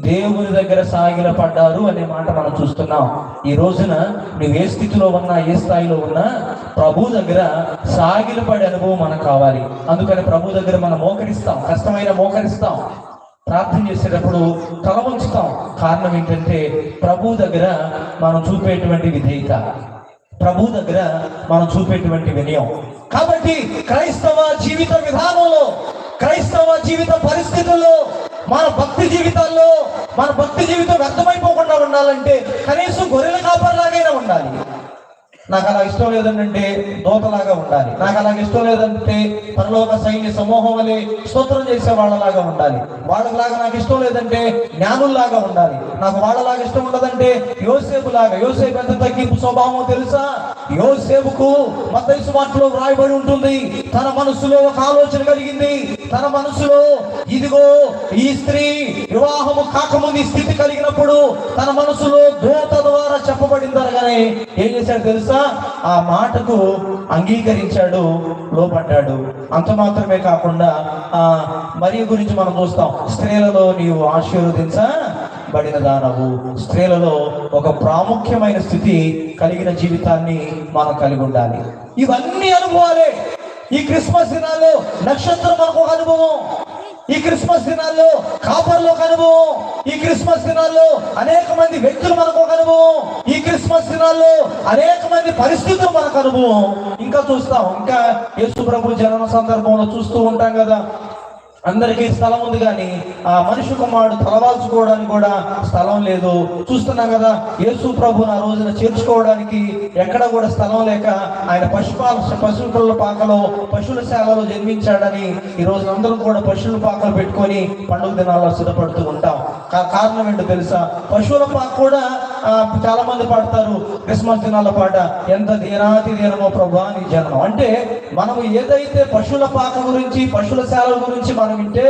దేవుని దగ్గర సాగిల పడ్డారు అనే మాట మనం చూస్తున్నాం. ఈ రోజున నువ్వు ఏ స్థితిలో ఉన్నా, ఏ స్థాయిలో ఉన్నా, ప్రభు దగ్గర సాగిల పడే అనుభవం మనకు కావాలి. అందుకని ప్రభు దగ్గర మనం మోకరిస్తాం, కష్టమైన మోకరిస్తాం, ప్రార్థన చేసేటప్పుడు తల వంచుతాం. కారణం ఏంటంటే ప్రభు దగ్గర మనం చూపేటువంటి విధేయత, ప్రభు దగ్గర మనం చూపేటువంటి వినయం. కాబట్టి క్రైస్తవ జీవిత విధానంలో, క్రైస్తవ జీవిత పరిస్థితుల్లో, మన భక్తి జీవితాల్లో మన భక్తి జీవితం వ్యర్థమైపోకుండా ఉండాలంటే కనీసం గొర్రెల కాపరిలాగైనా ఉండాలి. నాకు అలా ఇష్టం లేదంటే దోతలాగా ఉండాలి. నాకు అలాగ ఇష్టం లేదంటే పరలోక సైన్య సమూహం వలె స్తోత్రం చేసే వాళ్ళలాగా ఉండాలి. వాళ్ళలాగా నాకు ఇష్టం లేదంటే జ్ఞానుల్లాగా ఉండాలి. నాకు వాళ్ళలాగా ఇష్టం ఉండదంటే యోసేపు లాగా. యోసేపు ఎంత తగ్గింపు స్వభావమో తెలుసా? యోసేపుకు మత్తయి సువార్తలో వ్రాయబడి ఉంటుంది, తన మనసులో ఒక ఆలోచన కలిగింది. తన మనసులో ఇదిగో ఈ స్త్రీ వివాహము కాకముందు ఈ స్థితి కలిగినప్పుడు తన మనసులో దూత ద్వారా చెప్పబడింది అనగానే ఏం చేశాడు తెలుసా? ఆ మాటకు అంగీకరించాడు, లోపడ్డాడు. అంత మాత్రమే కాకుండా మరియ గురించి మనం చూస్తాం. స్త్రీలలో నీవు ఆశీర్వదించబడిన దానవు. స్త్రీలలో ఒక ప్రాముఖ్యమైన స్థితి కలిగిన జీవితాన్ని మనం కలిగి ఉండాలి. ఇవన్నీ అనుభవాలే. ఈ క్రిస్మస్ దినాల్లో నక్షత్రం మనకు ఒక అనుభవం, ఈ క్రిస్మస్ దినాల్లో కాపర్లో ఒక అనుభవం, ఈ క్రిస్మస్ దినాల్లో అనేక మంది వ్యక్తులు మనకు ఒక అనుభవం, ఈ క్రిస్మస్ దినాల్లో అనేక మంది పరిస్థితులు మనకు అనుభవం. ఇంకా చూస్తాం, ఇంకా యేసు ప్రభు జనన సందర్భంలో చూస్తూ ఉంటాం కదా. అందరికీ స్థలం ఉంది కానీ ఆ మనిషి కుమారుడు తలవాల్చుకోవడానికి కూడా స్థలం లేదు. చూస్తున్నాం కదా, యేసు ప్రభుని ఆ రోజున చేర్చుకోవడానికి ఎక్కడ కూడా స్థలం లేక ఆయన పశువుల పాకలో, పశువుల శాలలో జన్మించాడని ఈ రోజు అందరం కూడా పశువుల పాకలు పెట్టుకొని పండుగ దినాల్లో సిద్ధపడుతూ ఉంటాం. కారణం ఏంటో తెలుసా? పశువుల పాక కూడా చాలా మంది పాడతారు క్రిస్మస్ దినాల పాట, ఎంత దీనాతి దీనమో ప్రభా నీ జన్మం. అంటే మనం ఏదైతే పశువుల పాక గురించి, పశువుల శాలల గురించి మనం వింటే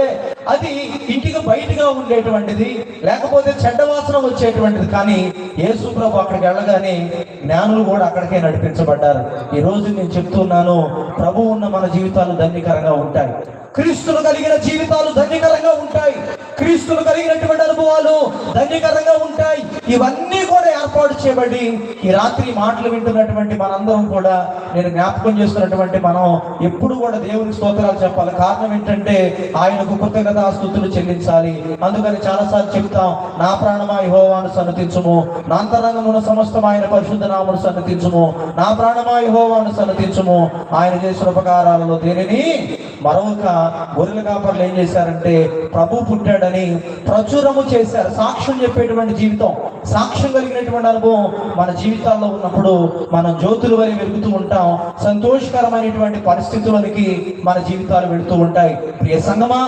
అది ఇంటికి బయటగా ఉండేటువంటిది, లేకపోతే చెడ్డ వాసన వచ్చేటువంటిది. కానీ యేసు ప్రభు అక్కడికి వెళ్ళగానే జ్ఞానులు కూడా అక్కడికే నడిపించబడ్డారు. ఈ రోజు నేను చెప్తున్నాను, ప్రభు ఉన్న మన జీవితాలు ధన్యకరంగా ఉంటాయి. క్రీస్తులు కలిగిన జీవితాలు ధన్యకరంగా ఉంటాయి. క్రీస్తులు కలిగినటువంటి అనుభవాలు ధన్యకరంగా ఉంటాయి. ఇవన్నీ కూడా ఏర్పాటు చేయబడి ఈ రాత్రి మాటలు వింటున్నటువంటి మనందరం కూడా నేను జ్ఞాపకం చేస్తున్నటువంటి మనం ఎప్పుడు కూడా దేవునికి స్తోత్రాలు చెప్పాలి. కారణం ఏంటంటే ఆయనకు కృతజ్ఞతాస్తుతులు చెల్లించాలి. అందుకని చాలాసార్లు చెప్తాం, నా ప్రాణమా యెహోవాను సన్నతించుము, నా అంతరంగమున సమస్తం ఆయన పరిశుద్ధ నామమును సన్నతించుము, నా ప్రాణమా యెహోవాను సన్నతించుము, ఆయన చేసిన ఉపకారాలలో దేనిని మరొక. గొర్రెల కాపర్లు ఏం చేశారంటే ప్రభు పుట్టాడని ప్రచురము చేశారు. సాక్ష్యం చెప్పేటువంటి జీవితం, సాక్ష్యం కలిగినటువంటి అనుభవం మన జీవితాల్లో ఉన్నప్పుడు మనం జ్యోతుల వలె వెలుగుతూ ఉంటాం. సంతోషకరమైనటువంటి పరిస్థితులకి మన జీవితాలు వెళుతూ ఉంటాయి. ప్రియ సంగమా,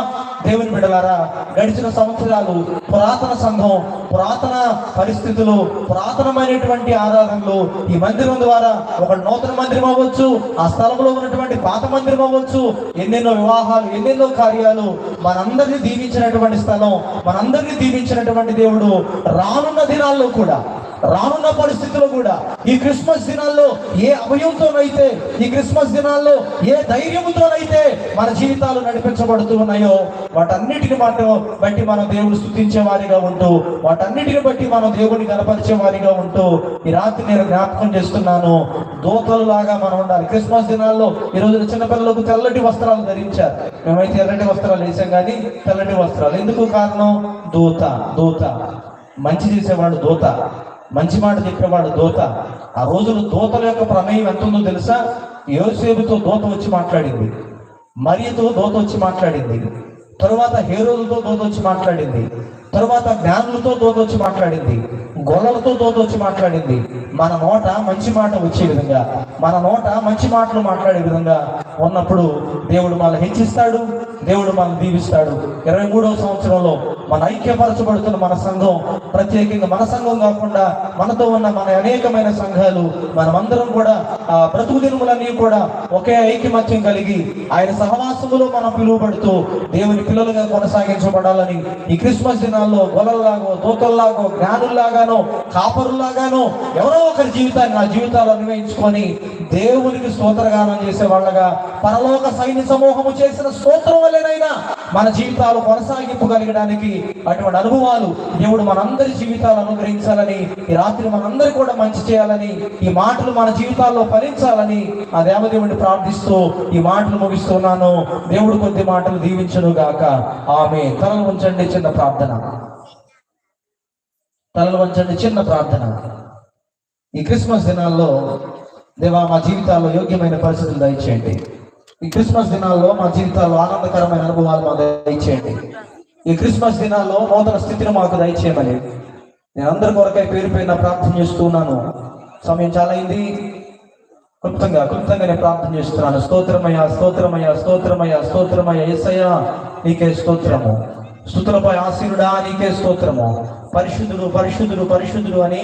దేవుని బిడ్డలారా, గడిచిన సంవత్సరాలు పురాతన సంఘం, పురాతన పరిస్థితులు, పురాతనమైనటువంటి ఆరాధనలు, ఈ మందిరం ద్వారా ఒక నూతన మందిరం అవ్వచ్చు, ఆ స్థలంలో ఉన్నటువంటి పాత మందిరం అవ్వచ్చు, ఎన్నెన్నో వివాహాలు, ఎన్నెన్నో కార్యాలు, మనందరినీ దీవించినటువంటి స్థలం, మనందరినీ దీవించినటువంటి దేవుడు రానున్న దినాల్లో కూడా, రానున్న పరిస్థితుల్లో కూడా, ఈ క్రిస్మస్ దినాల్లో ఏ అభయంతోనైతే, ఈ క్రిస్మస్ దినాల్లో ఏ ధైర్యంతోనైతే మన జీవితాలు నడిపించబడుతూ ఉన్నాయో వాటన్నిటిని బట్టి మనం దేవుడు స్తుతించే వారిగా ఉంటూ, వాటన్నిటిని బట్టి మనం దేవుడిని కనపరిచే వారిగా ఉంటూ ఈ రాత్రి నేను జ్ఞాపకం చేస్తున్నాను, దూతలు లాగా మనం ఉండాలి. క్రిస్మస్ దినాల్లో ఈ రోజున చిన్నపిల్లలకు తెల్లటి వస్త్రాలు ధరించారు. మేమైతే ఎర్రటి వస్త్రాలు వేసాం కానీ తెల్లటి వస్త్రాలు ఎందుకు? కారణం దూత. దూత మంచి చేసేవాడు దూత, మంచి మాట చెప్పేవాడు దూత. ఆ రోజులు దూతల యొక్క ప్రమేయం ఎంత ఉందో తెలుసా? యోసేపుతో దూత వచ్చి మాట్లాడింది, మరియతో దూత వచ్చి మాట్లాడింది, తరువాత హేరోదుతో దూత వచ్చి మాట్లాడింది, తరువాత జ్ఞానులతో దోదొచ్చి మాట్లాడింది, గొల్లలతో దోదొచ్చి మాట్లాడింది. మన నోట మంచి మాట వచ్చే విధంగా, మన నోట మంచి మాటలు మాట్లాడే విధంగా ఉన్నప్పుడు దేవుడు మనల్ని హెచ్చిస్తాడు, దేవుడు మనల్ని దీవిస్తాడు. 23వ సంవత్సరంలో మన ఐక్యపరచబడుతున్న మన సంఘం, ప్రత్యేకంగా మన సంఘం కాకుండా మనతో ఉన్న మన అనేకమైన సంఘాలు, మనమందరం కూడా ఆ బ్రతుకు దినములన్నీ కూడా ఒకే ఐకమత్యం కలిగి ఆయన సహవాసములో మనం పిలువబడుతూ దేవుని పిల్లలుగా కొనసాగించబడాలని ఈ క్రిస్మస్ దినాల్లో గొల్లల్లాగో, దూతల్లాగో, జ్ఞానుల్లాగానో, కాపరుల్లాగానో ఎవరో ఒకరి జీవితాన్ని నా జీవితాలు అన్వయించుకొని దేవునికి స్తోత్రగానం చేసే వాళ్ళగా, పరలోక సైన్య సమూహము చేసిన స్తోత్రం వల్లనైనా మన జీవితాలు కొనసాగింపగలగడానికి అటువంటి అనుభవాలు దేవుడు మనందరి జీవితాలు అనుగ్రహించాలని, ఈ రాత్రి మనందరి కూడా మంచి చేయాలని, ఈ మాటలు మన జీవితాల్లో ఫలించాలని ఆ దేవదేవుడిని ప్రార్థిస్తూ ఈ మాటలు ముగిస్తున్నాను. దేవుడు కొద్ది మాటలు దీవించును గాక. ఆమేన్. తలలు వంచండి, చిన్న ప్రార్థన. తలలు వంచండి, చిన్న ప్రార్థన. ఈ క్రిస్మస్ దినాల్లో దేవా మా జీవితాల్లో యోగ్యమైన పరిస్థితులు దయచేయండి. ఈ క్రిస్మస్ దినాల్లో మా జీవితాల్లో ఆనందకరమైన అనుభవాలు మాకు దయచేయండి. ఈ క్రిస్మస్ దినాల్లో నూతన స్థితిని మాకు దయచేయమని నేను అందరి కొరకై పేరు పైన ప్రార్థన చేస్తున్నాను. సమయం చాలా అయింది. క్లుప్తంగా నేను ప్రార్థన చేస్తున్నాను. స్తోత్రమయ్యా, స్తోత్రమయ్యా, స్తోత్రమయ్యా, స్తోత్రమయ్యా. యేసయ్యా నీకే స్తోత్రము. స్తుతులపై ఆశీనుడా నీకే స్తోత్రము. పరిశుద్ధుడు, పరిశుద్ధుడు, పరిశుద్ధుడు అని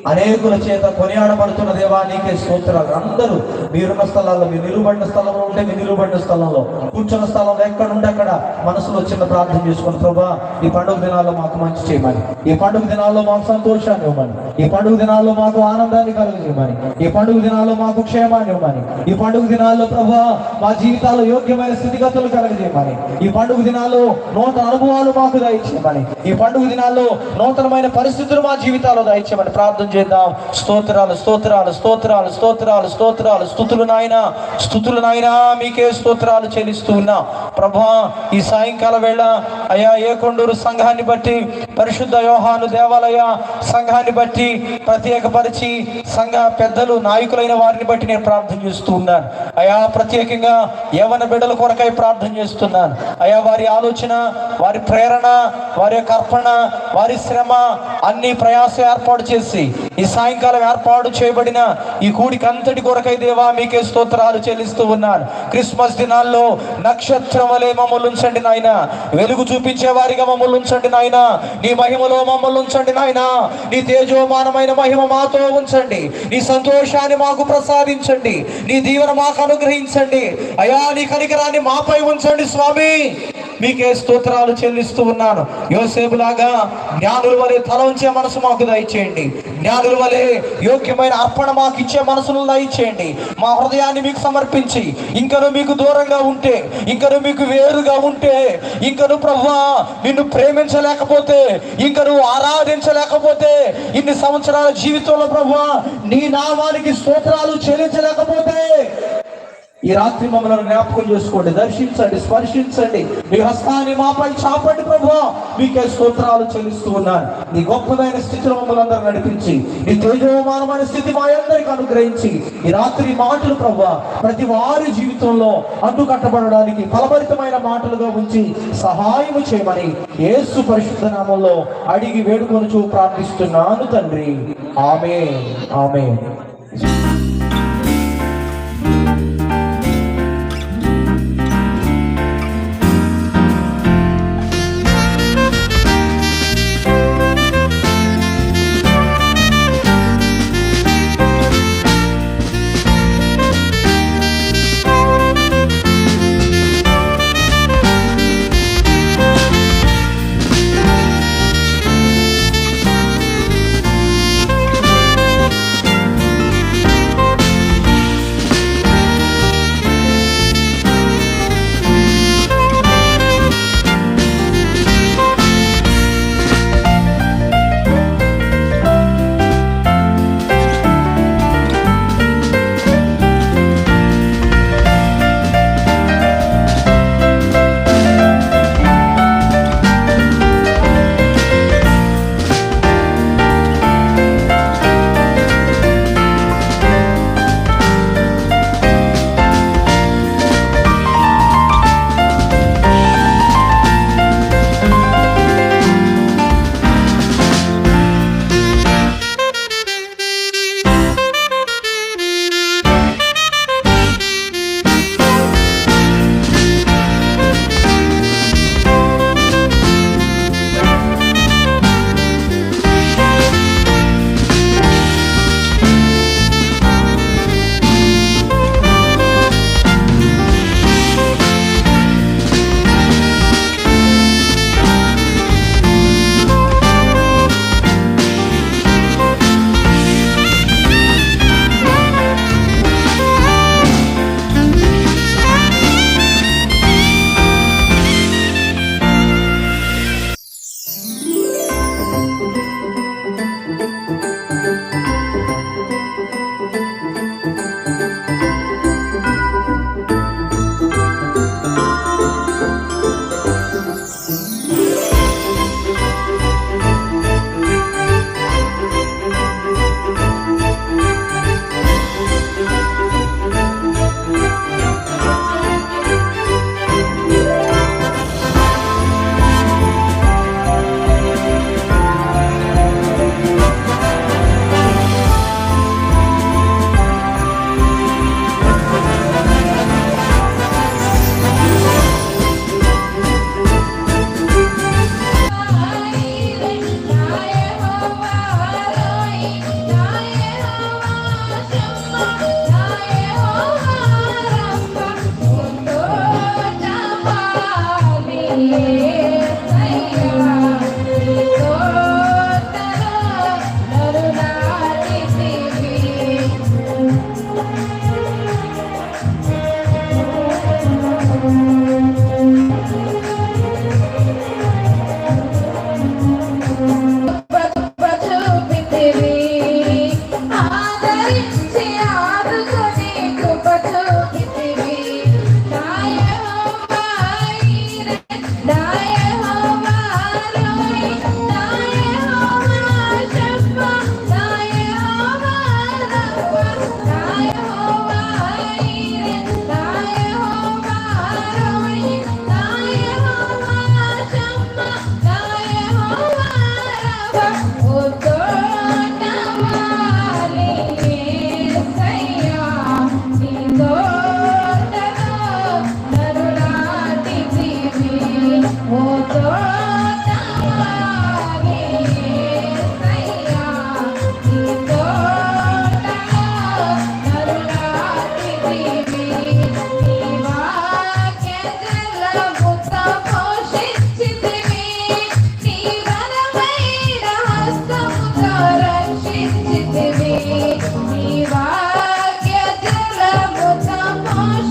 అనేకుల చేత కొనియాడబడుతున్న దేవా నీకే స్తోత్రాలు. అందరూ మీరున్న స్థలాల్లో, మీరు నిలువబడిన స్థలంలో ఉంటే మీరు నిలువబడిన స్థలంలో, కూర్చున్న స్థలంలో ఎక్కడ ఉంటే అక్కడ మనసులో చిన్న ప్రార్థన చేసుకుని, ప్రభా ఈ పండుగ దినాల్లో మాకు మంచి చేయమని, ఈ పండుగ దినాల్లో మాకు సంతోషాన్ని ఇవ్వమని, ఈ పండుగ దినాల్లో మాకు ఆనందాన్ని కలుగజేయమని, ఈ పండుగ దినాల్లో మాకు క్షేమాన్ని ఇవ్వమని, ఈ పండుగ దినాల్లో ప్రభా మా జీవితాల్లో యోగ్యమైన స్థితిగతులు కలుగజేయమని, ఈ పండుగ దినాల్లో నూతన అనుభవాలు మాకు దయచేయమని, ఈ పండుగ దినాల్లో నూతనమైన పరిస్థితులు మా జీవితాల్లో దయచేయమని ప్రార్థన చేద్దాం. స్తోత్రాలు, స్తోత్రాలు, స్తోత్రాలు, స్తోత్రాలు, స్తోత్రాలు, స్తుతులు నాయనా, స్తుతులు నాయనా, మీకే స్తోత్రాలు చెల్లిస్తూ ఉన్నా ప్రభా. ఈ సాయంకాల వేళ అయా ఏకొండూరు సంఘాన్ని బట్టి, పరిశుద్ధ యోహాను దేవాలయ సంఘాన్ని బట్టి, ప్రత్యేకపరిచి సంఘ పెద్దలు, నాయకులైన వారిని బట్టి నేను ప్రార్థన చేస్తూ ఉన్నాను. అయా ప్రత్యేకంగా యవన బిడ్డల కొరకై ప్రార్థన చేస్తున్నాను. అయా వారి ఆలోచన, వారి ప్రేరణ, వారి యొక్క అర్పణ, వారి శ్రమ అన్ని ప్రయాస ఏర్పాటు చేసి ఈ సాయంకాలం ఏర్పాటు చేయబడిన ఈ కూడికి అంతటి కొరకై దేవా మీకే స్తోత్రాలు చెల్లిస్తూ ఉన్నాను. క్రిస్మస్ దినాల్లో నక్షత్రం వలె మమ్మల్ని ఉంచండి నాయన, వెలుగు చూపించే వారిగా మమ్మల్ని ఉంచండి నాయన, నీ మహిమలో మమ్మల్ని ఉంచండి నాయన, నీ తేజోమానమైన మహిమ మాతో ఉంచండి, నీ సంతోషాన్ని మాకు ప్రసాదించండి, నీ దీవెన మాకు అనుగ్రహించండి. అయా నీ కనికరాన్ని మాపై ఉంచండి స్వామి. మీకే స్తోత్రాలు చెల్లిస్తూ ఉన్నాను. యోసేపులాగా జ్ఞానుల వలె తల ఉంచే మనసు మాకు దయచేయండి. జ్ఞానుల వలె యోగ్యమైన అర్పణ మాకు ఇచ్చే మనసును దయచేయండి. మా హృదయాన్ని మీకు సమర్పించి ఇంకను మీకు దూరంగా ఉంటే, ఇంకను మీకు వేరుగా ఉంటే, ఇంకను ప్రభువా నిన్ను ప్రేమించలేకపోతే, ఇంకను ఆరాధించలేకపోతే, ఇన్ని సంవత్సరాల జీవితంలో ప్రభువా నీ నామానికి స్తోత్రాలు చెల్లించలేకపోతే ఈ రాత్రి మమ్మల్ని జ్ఞాపకం చేసుకోండి, దర్శించండి, స్పర్శించండి, మీ హస్తాన్ని మాపై చాపండి ప్రభువా. మీకే స్తోత్రాలు చెల్లిస్తూ ఉన్నాను. నీ గొప్పదైన స్థితిలో మమ్మల్ని అందరూ నడిపించి, నీ తేజోమానమైన స్థితి మా అందరికి అనుగ్రహించి ఈ రాత్రి మాటలు ప్రభువా ప్రతి వారి జీవితంలో అడ్డుకట్టబడడానికి ఫలభరితమైన మాటలుగా ఉంచి సహాయము చేయమని యేసు పరిశుద్ధ నామంలో అడిగి వేడుకొనుచు ప్రార్థిస్తున్నాను తండ్రి. ఆమేన్, ఆమేన్.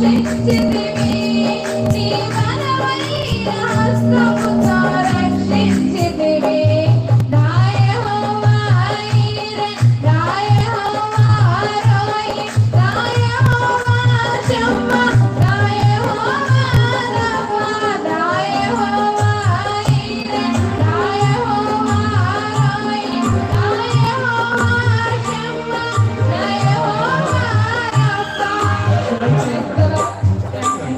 తెచ్చితివి